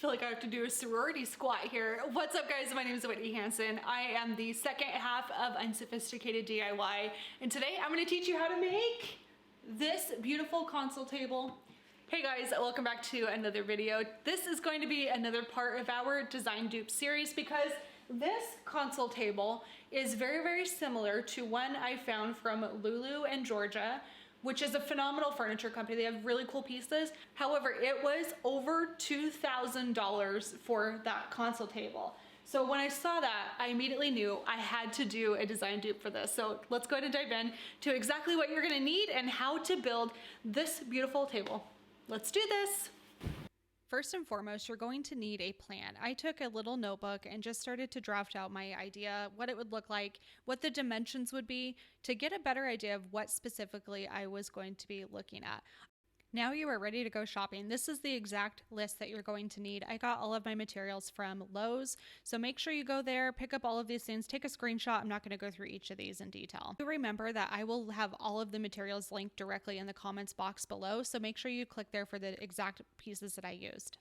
feel like I have to do a sorority squat here. What's up, guys? My name is Whitney Hansen. I am the second half of Unsophisticated DIY, and today I'm going to teach you how to make this beautiful console table. Hey guys, welcome back to another video. This is going to be another part of our design dupe series because this console table is very, very similar to one I found from Lulu and Georgia, which is a phenomenal furniture company. They have really cool pieces. However, it was over $2,000 for that console table. So when I saw that, I immediately knew I had to do a design dupe for this. So let's go ahead and dive in to exactly what you're gonna need and how to build this beautiful table. Let's do this. First and foremost, you're going to need a plan. I took a little notebook and just started to draft out my idea, what it would look like, what the dimensions would be, to get a better idea of what specifically I was going to be looking at. Now you are ready to go shopping. This is the exact list that you're going to need. I got all of my materials from Lowe's, so make sure you go there, pick up all of these things, take a screenshot. I'm not going to go through each of these in detail. Remember that I will have all of the materials linked directly in the comments box below, so make sure you click there for the exact pieces that I used.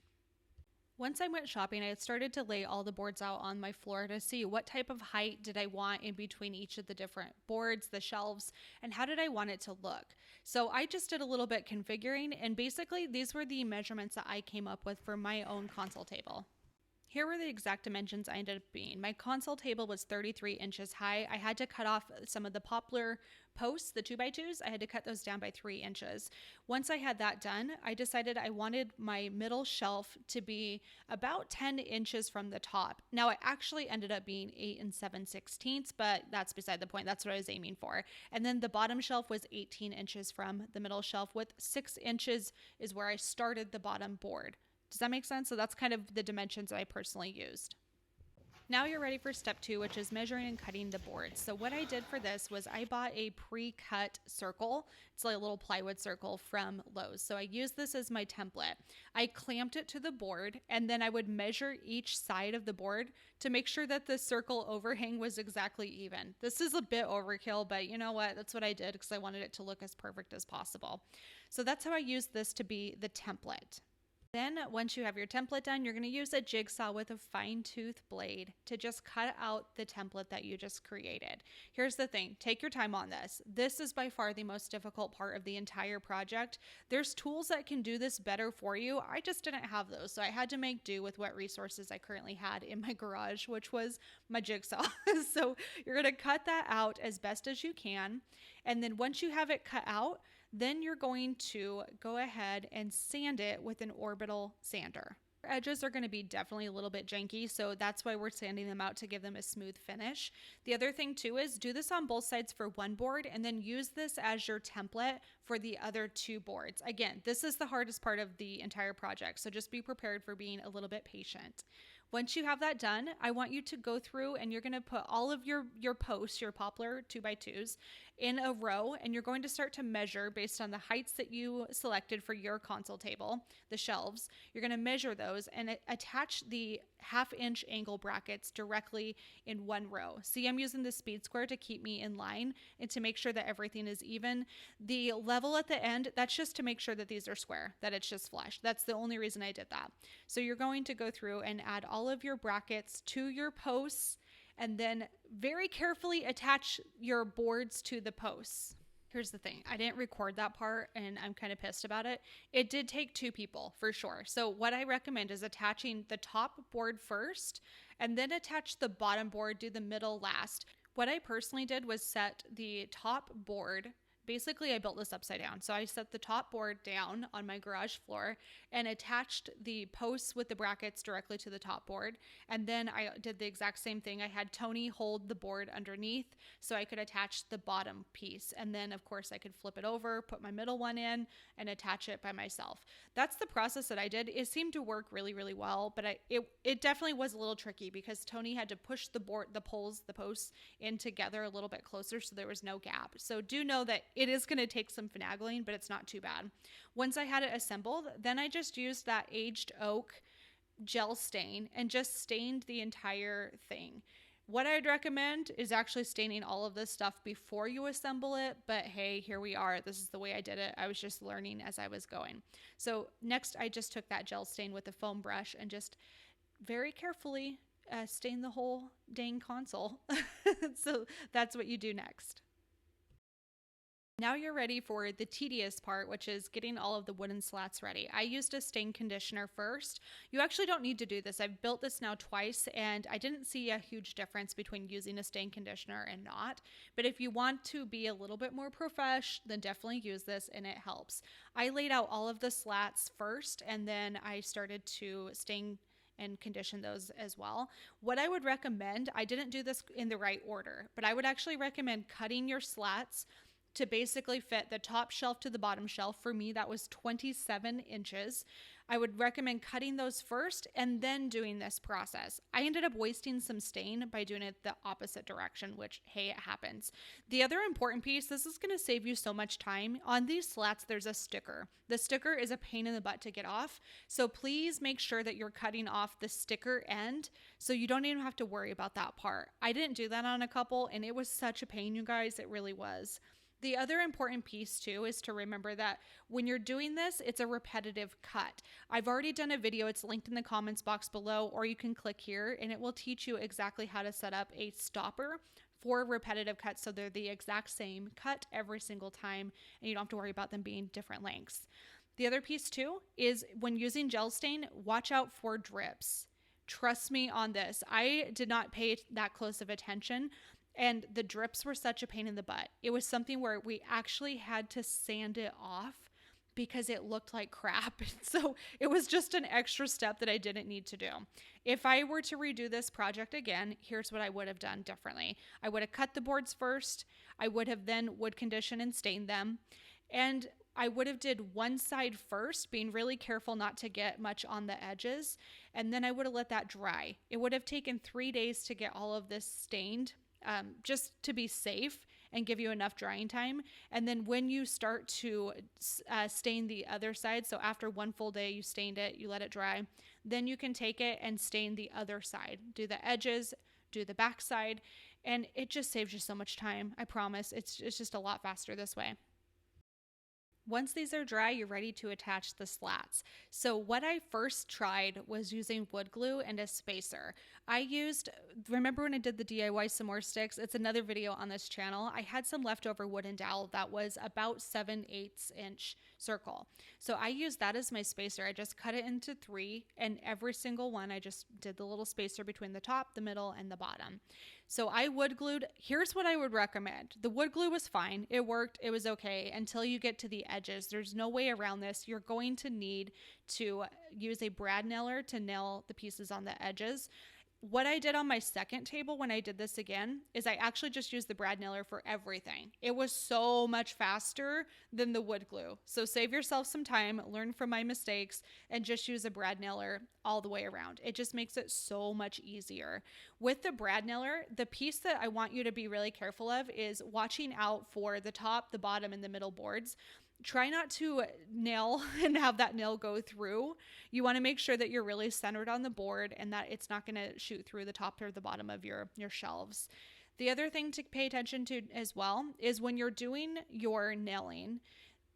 Once I went shopping, I had started to lay all the boards out on my floor to see what type of height did I want in between each of the different boards, the shelves, and how did I want it to look. So I just did a little bit configuring, and basically these were the measurements that I came up with for my own console table. Here were the exact dimensions I ended up being. My console table was 33 inches high. I had to cut off some of the poplar posts, the 2x2s. I had to cut those down by 3 inches. Once I had that done, I decided I wanted my middle shelf to be about 10 inches from the top. Now, it actually ended up being 8 7/16, but that's beside the point. That's what I was aiming for. And then the bottom shelf was 18 inches from the middle shelf, with 6 inches is where I started the bottom board. Does that make sense? So that's kind of the dimensions that I personally used. Now you're ready for step 2, which is measuring and cutting the boards. So what I did for this was I bought a pre-cut circle. It's like a little plywood circle from Lowe's. So I used this as my template. I clamped it to the board, and then I would measure each side of the board to make sure that the circle overhang was exactly even. This is a bit overkill, but you know what? That's what I did because I wanted it to look as perfect as possible. So that's how I used this to be the template. Then once you have your template done, you're going to use a jigsaw with a fine tooth blade to just cut out the template that you just created. Here's the thing, take your time on this. This is by far the most difficult part of the entire project. There's tools that can do this better for you. I just didn't have those, so I had to make do with what resources I currently had in my garage, which was my jigsaw. So you're going to cut that out as best as you can. And then once you have it cut out, then you're going to go ahead and sand it with an orbital sander. Edges are going to be definitely a little bit janky, so that's why we're sanding them out to give them a smooth finish. The other thing too is do this on both sides for one board and then use this as your template for the other 2 boards. Again, this is the hardest part of the entire project, so just be prepared for being a little bit patient. Once you have that done, I want you to go through and you're going to put all of your posts, your poplar 2x2s, in a row, and you're going to start to measure based on the heights that you selected for your console table, the shelves. You're going to measure those and attach the 1/2 inch angle brackets directly in one row. See, I'm using the speed square to keep me in line and to make sure that everything is even. The level at the end, that's just to make sure that these are square, that it's just flush. That's the only reason I did that. So you're going to go through and add all of your brackets to your posts and then very carefully attach your boards to the posts. Here's the thing, I didn't record that part and I'm kind of pissed about it. It did take 2 people for sure. So what I recommend is attaching the top board first and then attach the bottom board, do the middle last. What I personally did was set the top board. Basically, I built this upside down. So I set the top board down on my garage floor and attached the posts with the brackets directly to the top board. And then I did the exact same thing. I had Tony hold the board underneath so I could attach the bottom piece. And then, of course, I could flip it over, put my middle one in, and attach it by myself. That's the process that I did. It seemed to work really, really well, but it definitely was a little tricky because Tony had to push the posts in together a little bit closer so there was no gap. So do know that it is going to take some finagling, but it's not too bad. Once I had it assembled, then I just used that aged oak gel stain and just stained the entire thing. What I'd recommend is actually staining all of this stuff before you assemble it, but hey, here we are. This is the way I did it. I was just learning as I was going. So next, I just took that gel stain with a foam brush and just very carefully stain the whole dang console. So that's what you do next. Now you're ready for the tedious part, which is getting all of the wooden slats ready. I used a stain conditioner first. You actually don't need to do this. I've built this now twice, and I didn't see a huge difference between using a stain conditioner and not. But if you want to be a little bit more profesh, then definitely use this, and it helps. I laid out all of the slats first, and then I started to stain and condition those as well. What I would recommend, I didn't do this in the right order, but I would actually recommend cutting your slats to basically fit the top shelf to the bottom shelf. For me, that was 27 inches. I would recommend cutting those first and then doing this process. I ended up wasting some stain by doing it the opposite direction, which, hey, it happens. The other important piece, this is gonna save you so much time. On these slats, there's a sticker. The sticker is a pain in the butt to get off. So please make sure that you're cutting off the sticker end so you don't even have to worry about that part. I didn't do that on a couple, and it was such a pain, you guys. It really was. The other important piece too is to remember that when you're doing this, it's a repetitive cut. I've already done a video, it's linked in the comments box below, or you can click here and it will teach you exactly how to set up a stopper for repetitive cuts so they're the exact same cut every single time and you don't have to worry about them being different lengths. The other piece too is when using gel stain, watch out for drips. Trust me on this. I did not pay that close of attention. And the drips were such a pain in the butt. It was something where we actually had to sand it off because it looked like crap. So it was just an extra step that I didn't need to do. If I were to redo this project again, here's what I would have done differently. I would have cut the boards first. I would have then wood conditioned and stained them. And I would have did one side first, being really careful not to get much on the edges. And then I would have let that dry. It would have taken 3 days to get all of this stained. Just to be safe and give you enough drying time. And then when you start to stain the other side, so after one full day you stained it, you let it dry, then you can take it and stain the other side. Do the edges, do the back side, and it just saves you so much time. I promise. It's just a lot faster this way. Once these are dry, you're ready to attach the slats. So what I first tried was using wood glue and a spacer. Remember when I did the DIY s'more sticks? It's another video on this channel. I had some leftover wooden dowel that was about 7/8 inch circle. So I used that as my spacer. I just cut it into 3, and every single one, I just did the little spacer between the top, the middle, and the bottom. So I wood glued. Here's what I would recommend. The wood glue was fine. It worked. It was okay until you get to the edges. There's no way around this. You're going to need to use a brad nailer to nail the pieces on the edges. What I did on my second table when I did this again is I actually just used the brad nailer for everything. It was so much faster than the wood glue. So save yourself some time, learn from my mistakes, and just use a brad nailer all the way around. It just makes it so much easier. With the brad nailer, the piece that I want you to be really careful of is watching out for the top, the bottom, and the middle boards. Try not to nail and have that nail go through. You want to make sure that you're really centered on the board and that it's not going to shoot through the top or the bottom of your shelves. The other thing to pay attention to as well is when you're doing your nailing,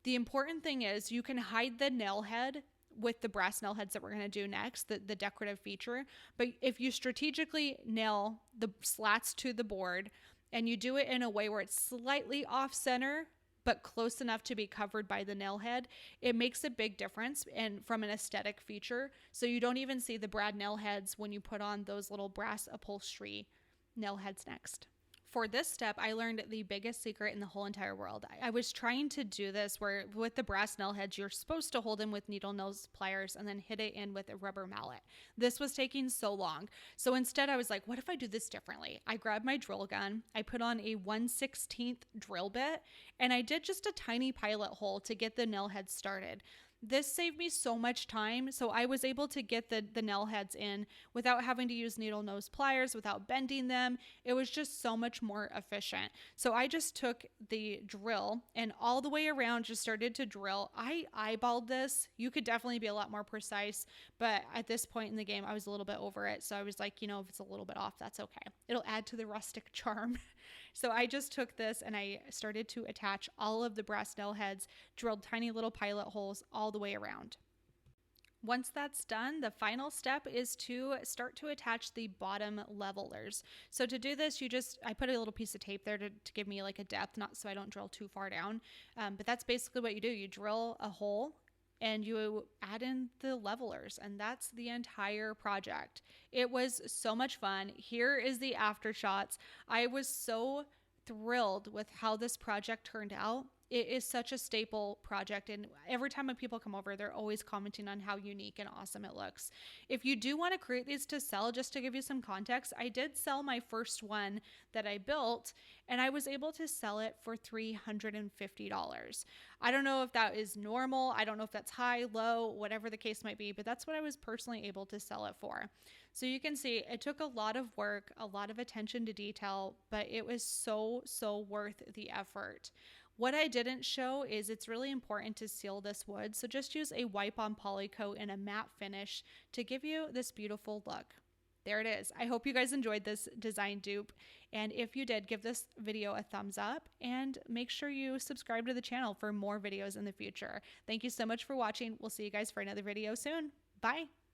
the important thing is you can hide the nail head with the brass nail heads that we're going to do next, the decorative feature. But if you strategically nail the slats to the board and you do it in a way where it's slightly off center, but close enough to be covered by the nail head, it makes a big difference and from an aesthetic feature. So you don't even see the brad nail heads when you put on those little brass upholstery nail heads next. For this step, I learned the biggest secret in the whole entire world. I was trying to do this where with the brass nail heads, you're supposed to hold them with needle nose pliers and then hit it in with a rubber mallet. This was taking so long. So instead I was like, what if I do this differently? I grabbed my drill gun, I put on a 1/16 drill bit, and I did just a tiny pilot hole to get the nail head started. This saved me so much time. So I was able to get the nail heads in without having to use needle nose pliers, without bending them. It was just so much more efficient. So I just took the drill and all the way around just started to drill. I eyeballed this. You could definitely be a lot more precise, but at this point in the game, I was a little bit over it. So I was like, you know, if it's a little bit off, that's okay. It'll add to the rustic charm. So I just took this and I started to attach all of the brass nail heads, drilled tiny little pilot holes all the way around. Once that's done, the final step is to start to attach the bottom levelers. So to do this, I put a little piece of tape there to give me like a depth, not so I don't drill too far down. But that's basically what you do. You drill a hole and you add in the levelers, and that's the entire project. It was so much fun. Here is the after shots. I was so thrilled with how this project turned out. It is such a staple project, and every time when people come over, they're always commenting on how unique and awesome it looks. If you do want to create these to sell, just to give you some context, I did sell my first one that I built, and I was able to sell it for $350. I don't know if that is normal. I don't know if that's high, low, whatever the case might be, but that's what I was personally able to sell it for. So you can see it took a lot of work, a lot of attention to detail, but it was so worth the effort. What I didn't show is it's really important to seal this wood. So just use a wipe-on poly coat and a matte finish to give you this beautiful look. There it is. I hope you guys enjoyed this design dupe. And if you did, give this video a thumbs up and make sure you subscribe to the channel for more videos in the future. Thank you so much for watching. We'll see you guys for another video soon. Bye.